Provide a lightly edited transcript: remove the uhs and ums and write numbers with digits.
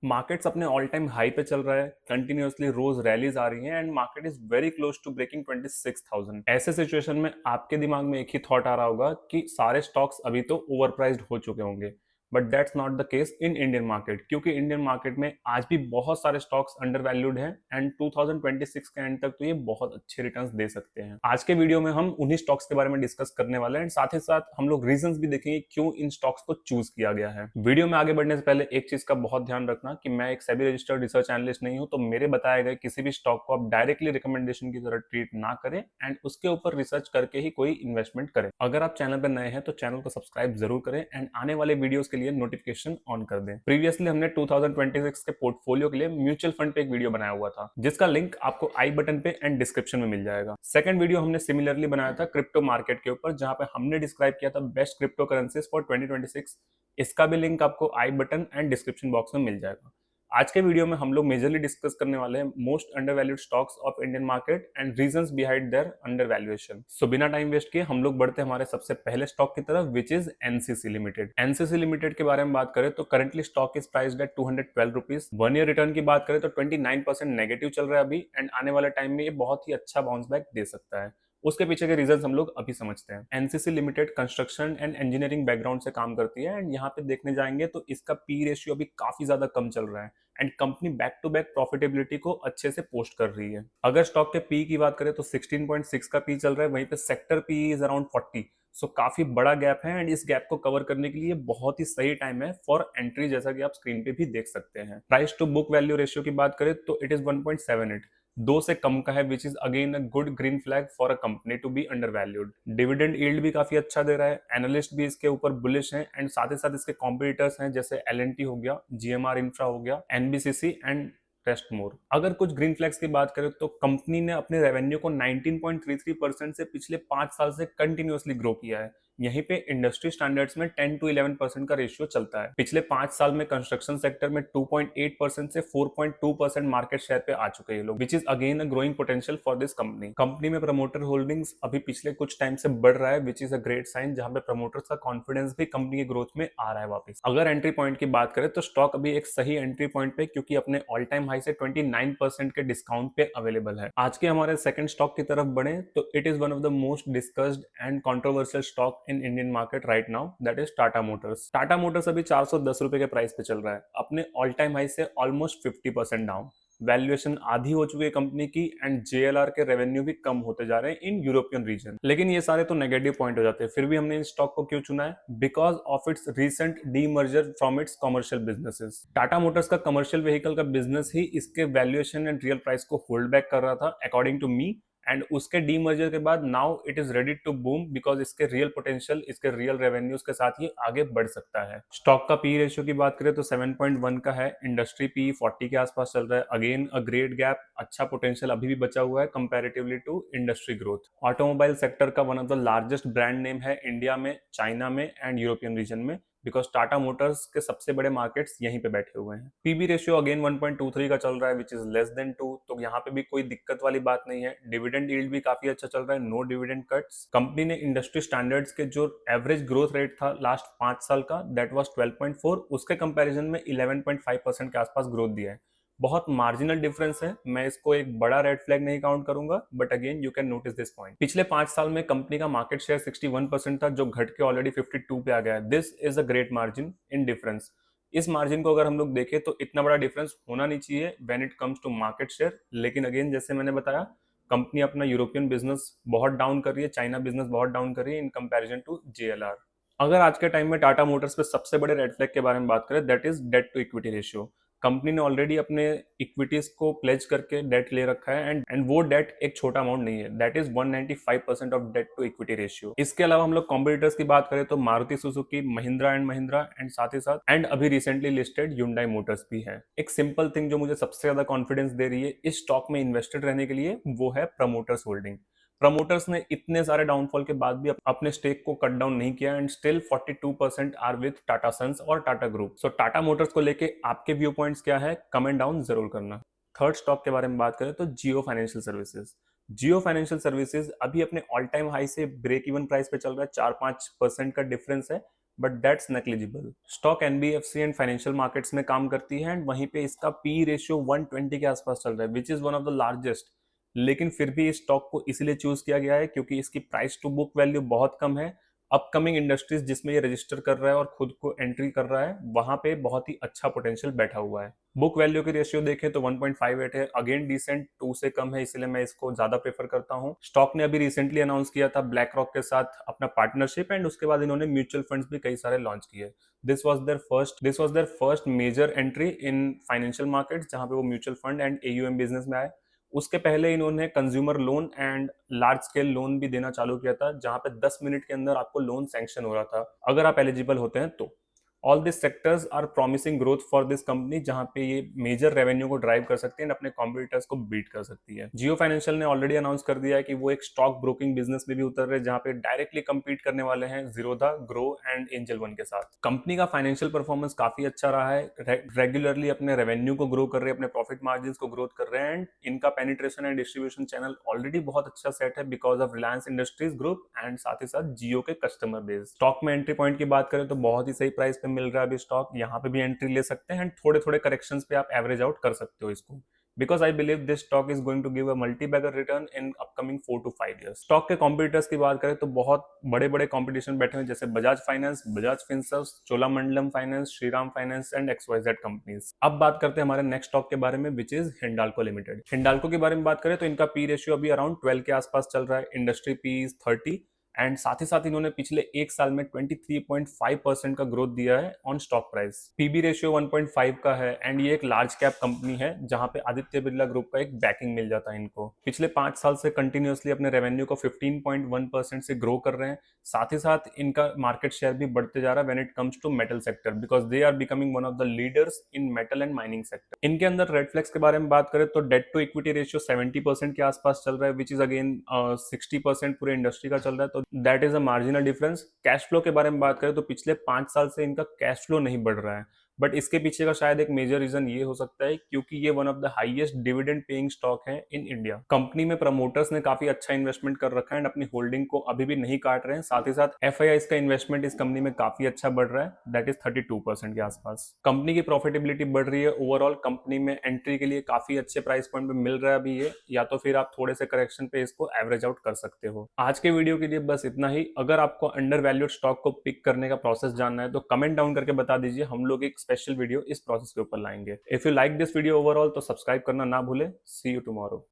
Markets अपने all time high पे चल रहा है, कंटिन्यूअसली रोज रैलीज आ रही हैं and market is very close to breaking 26,000। ऐसे सिचुएशन में आपके दिमाग में एक ही थॉट आ रहा होगा कि सारे स्टॉक्स अभी तो ओवर प्राइस्ड हो चुके होंगे। But that's not the case in Indian market, क्योंकि इंडियन मार्केट में आज भी बहुत सारे स्टॉक्स अंडर वैल्यूड हैं एंड 2026 के एंड तक तो ये बहुत अच्छे रिटर्न्स दे सकते हैं। आज के वीडियो में हम उन्हीं स्टॉक्स के बारे में डिस्कस करने वाले हैं एंड साथ ही साथ हम लोग रीजंस भी देखेंगे क्यों इन स्टॉक्स को चूज किया गया है। वीडियो में आगे बढ़ने से पहले एक चीज का बहुत ध्यान रखना कि मैं एक सेबी रजिस्टर्ड रिसर्च एनालिस्ट नहीं हूं, तो मेरे बताए गए किसी भी स्टॉक को आप डायरेक्टली रिकमेंडेशन की तरह ट्रीट ना करें एंड उसके ऊपर रिसर्च करके ही कोई इन्वेस्टमेंट करें। अगर आप चैनल पर नए हैं तो चैनल को सब्सक्राइब जरूर करें एंड आने वाले वीडियोस के लिए नोटिफिकेशन ऑन कर दें। प्रीवियसली हमने 2026 के पोर्टफोलियो के लिए म्यूचुअल फंड पे एक वीडियो बनाया हुआ था, जिसका लिंक आपको आई बटन पे एंड डिस्क्रिप्शन में मिल जाएगा। सेकंड वीडियो हमने सिमिलरली बनाया था क्रिप्टो मार्केट के ऊपर, जहां पे हमने डिस्क्राइब किया था बेस्ट क्रिप्टो करेंसीज फॉर 2026। इसका भी लिंक आपको आई बटन एंड डिस्क्रिप्शन बॉक्स में मिल जाएगा। आज के वीडियो में हम लोग मेजरली डिस्कस करने वाले हैं most under valued stocks of Indian market and reasons behind their under valuation. So बिना टाइम वेस्ट किए हम लोग बढ़ते हैं हमारे सबसे पहले स्टॉक की तरफ, which is NCC limited. NCC limited के बारे में बात करें तो currently stock is priced eight 212 rupees. 1 year return की बात करें तो 29% नेगेटिव चल रहा है अभी एंड आने वाले टाइम में ये बहुत ही अच्छा बाउंस बैक दे सकता है। उसके पीछे के रीजंस हम लोग अभी समझते हैं। NCC limited construction and engineering background से काम करती है एंड यहाँ पे देखने जाएंगे तो इसका पी रेशियो अभी काफी ज्यादा कम चल रहा है and company back to back profitability को अच्छे से पोस्ट कर रही है। अगर स्टॉक के पी की बात करें तो 16.6 का पी चल रहा है, वहीं पे सेक्टर पी इज अराउंड 40। सो काफी बड़ा गैप है एंड इस गैप को कवर करने के लिए बहुत ही सही टाइम है फॉर एंट्री, जैसा कि आप स्क्रीन पे भी देख सकते हैं। Price to book value ratio की बात करें तो इट इज 1.78, 2 से कम का है, which is again a good green flag for a company to be undervalued. Dividend yield भी काफी अच्छा दे रहा है, एनालिस्ट भी इसके ऊपर बुलिश हैं एंड साथ ही साथ इसके कॉम्पिटिटर्स हैं जैसे एल हो गया, जीएमआर इंफ्रा हो गया, एनबीसीसी एंड रेस्ट मोर। अगर कुछ ग्रीन फ्लैग्स की बात करें तो कंपनी ने अपने रेवेन्यू को 19.33% से पिछले 5 साल से कंटिन्यूअसली ग्रो किया है। यहीं पे इंडस्ट्री स्टैंडर्ड्स में 10 to 11% का रेशियो चलता है। पिछले 5 साल में कंस्ट्रक्शन सेक्टर में 2.8% से 4.2% मार्केट शेयर पे आ चुके हैं लोग, which is again a growing potential for this company. Company में प्रमोटर होल्डिंग्स अभी पिछले कुछ टाइम से बढ़ रहा है, which is a great sign, जहां पे प्रमोटर्स का कॉन्फिडेंस भी कंपनी की ग्रोथ में आ रहा है वापस। अगर एंट्री पॉइंट की बात करें तो स्टॉक अभी एक सही एंट्री पॉइंट पे, क्योंकि अपने ऑल टाइम हाई से 29% के डिस्काउंट पे अवेलेबल है। आज के हमारे सेकंड स्टॉक की तरफ बढ़े तो it is one of the most discussed and controversial stock in Indian market right now, that is Tata Motors. Tata Motors अभी 410 रुपए के प्राइस पे चल रहा है, अपने ऑल टाइम हाई से ऑलमोस्ट 50% डाउन। वैल्यूएशन आधी हो चुकी है कंपनी की एंड जेएलआर के रेवेन्यू भी कम होते जा रहे हैं इन यूरोपियन रीजन। लेकिन ये सारे तो नेगेटिव पॉइंट हो जाते हैं, फिर भी हमने इस स्टॉक को क्यों चुना है? Because of its recent demerger from its commercial businesses. Tata Motors का कमर्शियल व्हीकल का बिजनेस ही इसके वैल्यूएशन एंड रियल प्राइस को होल्ड बैक कर रहा था अकॉर्डिंग टू मी, एंड उसके डीमर्जर के बाद now it is ready to boom because इसके रियल पोटेंशियल, इसके रियल रेवेन्यूज के साथ ये आगे बढ़ सकता है। स्टॉक का पी रेशियो की बात करें तो 7.1 का है, इंडस्ट्री पी 40 के आसपास चल रहा है। अगेन अ ग्रेट गैप, अच्छा पोटेंशियल अभी भी बचा हुआ है comparatively to industry growth. Automobile sector का one of the largest brand name है इंडिया में, चाइना में एंड यूरोपियन रीजन में, बिकॉज टाटा मोटर्स के सबसे बड़े मार्केट्स यहीं पे बैठे हुए हैं। पीबी रेशियो अगेन 1.23 का चल रहा है, विच इज लेस देन 2, तो यहाँ पे भी कोई दिक्कत वाली बात नहीं है। डिविडेंड यील्ड भी काफी अच्छा चल रहा है, नो डिविडेंड कट्स। कंपनी ने इंडस्ट्री स्टैंडर्ड्स के जो एवरेज ग्रोथ रेट था लास्ट 5 साल का, दैट वाज 12.4, उसके कंपैरिजन में 11.5% के आसपास ग्रोथ दिया है। बहुत मार्जिनल डिफरेंस है, मैं इसको एक बड़ा रेड फ्लैग नहीं काउंट करूंगा, but again you can notice this point. पिछले 5 साल में कंपनी का मार्केट शेयर 61% था, जो घट के ऑलरेडी 52 पे आ गया है। This is a great margin in difference. इस मार्जिन को अगर हम लोग देखें तो इतना बड़ा डिफरेंस होना नहीं चाहिए when it comes to market share, लेकिन अगेन जैसे मैंने बताया, कंपनी अपना यूरोपियन बिजनेस बहुत डाउन कर रही है, चाइना बिजनेस बहुत डाउन कर रही है इन कंपैरिजन टू जेएलआर। अगर आज के टाइम में टाटा मोटर्स पे सबसे बड़े रेड फ्लैग के बारे में बात करें, that is debt to equity ratio. Company ने ऑलरेडी अपने इक्विटीज को प्लेज करके डेट ले रखा है एंड वो डेट एक छोटा अमाउंट नहीं है, that is 195% of debt to equity ratio. इसके अलावा हम लोग कॉम्पिटिटर्स की बात करें तो मारुति सुजुकी, महिंद्रा एंड साथ ही साथ एंड अभी रिसेंटली लिस्टेड Hyundai मोटर्स भी है। एक सिंपल थिंग जो मुझे सबसे ज्यादा कॉन्फिडेंस दे रही है इस स्टॉक में इन्वेस्टेड रहने के लिए, वो है प्रमोटर्स होल्डिंग। प्रमोटर्स ने इतने सारे डाउनफॉल के बाद भी अपने स्टेक को कट डाउन नहीं किया and still 42% are with Tata sons और Tata group. So Tata Motors को लेके आपके व्यू पॉइंट्स क्या है, कमेंट डाउन जरूर करना। थर्ड स्टॉक के बारे में बात करें तो जियो फाइनेंशियल सर्विसेज। जियो फाइनेंशियल सर्विसेज अभी अपने ऑल टाइम हाई से ब्रेक इवन प्राइस पे चल रहा है, 4-5% का डिफरेंस है, but that's negligible. Stock NBFC and financial markets में काम करती है एंड वहीं पे इसका पी रेशियो 120 के आसपास चल रहा है, which is one of the largest. लेकिन फिर भी इस स्टॉक को इसीलिए चूज किया गया है क्योंकि इसकी प्राइस टू बुक वैल्यू बहुत कम है। अपकमिंग इंडस्ट्रीज जिसमें ये रजिस्टर कर रहा है और खुद को एंट्री कर रहा है, वहां पे बहुत ही अच्छा पोटेंशियल बैठा हुआ है। बुक वैल्यू की रेशियो देखें तो 1.58 है, अगेन डिसेंट, 2 से कम है, इसलिए मैं इसको ज्यादा प्रेफर करता हूं। स्टॉक ने अभी रिसेंटली अनाउंस किया था ब्लैक रॉक के साथ अपना पार्टनरशिप एंड उसके बाद इन्होंने म्यूचुअल फंड्स भी कई सारे लॉन्च किए। This was their first major entry in financial market जहां पे वो mutual fund and AUM business में आए। उसके पहले इन्होंने consumer loan and large scale loan भी देना चालू किया था, जहां पे 10 मिनट के अंदर आपको लोन सैंक्शन हो रहा था अगर आप एलिजिबल होते हैं तो। All this sectors are promising growth for this company, जहां पे ये मेजर रेवेन्यू को ड्राइव कर सकती है एंड अपने कॉम्पिटिटर्स को बीट कर सकती है। जियो फाइनेंशियल ने ऑलरेडी अनाउंस कर दिया है कि वो एक स्टॉक ब्रोकिंग बिजनेस में भी उतर रहे हैं, जहां पे डायरेक्टली compete करने वाले हैं Zerodha, grow and angel one के साथ। कंपनी का फाइनेंशियल परफॉर्मेंस काफी अच्छा रहा है, रेगुलरली अपने रेवेन्यू को ग्रो कर रहे हैं, अपने प्रॉफिट मार्जिन को ग्रोथ कर रहे हैं एंड इनका penetration and distribution channel already बहुत अच्छा सेट है because of Reliance industries group and साथ ही साथ जियो के कस्टमर बेस। स्टॉक में एंट्री पॉइंट की बात करें तो बहुत ही सही प्राइस पे मिल रहा है अभी स्टॉक, यहाँ पे भी एंट्री ले सकते हैं एंड थोड़े थोड़े करेक्शंस पे आप एवरेज आउट कर सकते हो इसको, because I believe this stock is going to give a multi bagger return in upcoming 4 to 5 years। Stock के कॉम्पिटिटर्स की बात करें तो बहुत बड़े बड़े कॉम्पिटिशन बैठे हुए जैसे Bajaj finance, Bajaj Finserv, Cholamandalam finance, Shriram finance and XYZ companies. अब बात करते हैं हमारे नेक्स्ट स्टॉक के बारे में which is Hindalco limited. Hindalco के बारे में बात करें तो इनका पी रेशियो अभी अराउंड 12 के आसपास चल रहा है, इंडस्ट्री पी इज 30 एंड साथ ही साथ इन्होंने पिछले एक साल में 23.5% का ग्रोथ दिया है on stock price. PB ratio 1.5 का है एंड ये एक लार्ज कैप कंपनी है जहां पे आदित्य बिरला ग्रुप का एक बैकिंग मिल जाता है इनको। पिछले 5 साल से कंटिन्यूअसली अपने रेवेन्यू को 15.1% से ग्रो कर रहे हैं, साथ ही साथ इनका मार्केट शेयर भी बढ़ते जा रहा है when it comes to metal sector because they are becoming one of the leaders in metal and mining sector. इनके अंदर रेड फ्लैग्स के बारे में बात करें तो डेट टू इक्विटी रेशियो 70% के आसपास चल रहा है, विच इज अगेन 60% पूरे इंडस्ट्री का चल रहा है, तो that is a marginal difference. Cash flow के बारे में बात करें तो पिछले 5 साल से इनका कैश फ्लो नहीं बढ़ रहा है, बट इसके पीछे का शायद एक मेजर रीजन ये हो सकता है क्योंकि ये one of the highest dividend paying stock है इन इंडिया। कंपनी में प्रमोटर्स ने काफी अच्छा इन्वेस्टमेंट कर रखा है एंड अपनी होल्डिंग को अभी भी नहीं काट रहे हैं, साथ ही साथ एफआईआई का इन्वेस्टमेंट इस कंपनी में काफी अच्छा बढ़ रहा है, दैट इज 32% के आसपास। कंपनी की प्रॉफिटेबिलिटी बढ़ रही है, ओवरऑल कंपनी में एंट्री के लिए काफी अच्छे प्राइस पॉइंट पे मिल रहा है अभी ये, या तो फिर आप थोड़े से करेक्शन पे इसको एवरेज आउट कर सकते हो। आज के वीडियो के लिए बस इतना ही। अगर आपको अंडर वैल्यूड स्टॉक को पिक करने का प्रोसेस जानना है तो कमेंट डाउन करके बता दीजिए, हम लोग एक स्पेशल वीडियो इस प्रोसेस के ऊपर लाएंगे। If you like this video overall तो सब्सक्राइब करना ना भूले। सी यू टुमारो।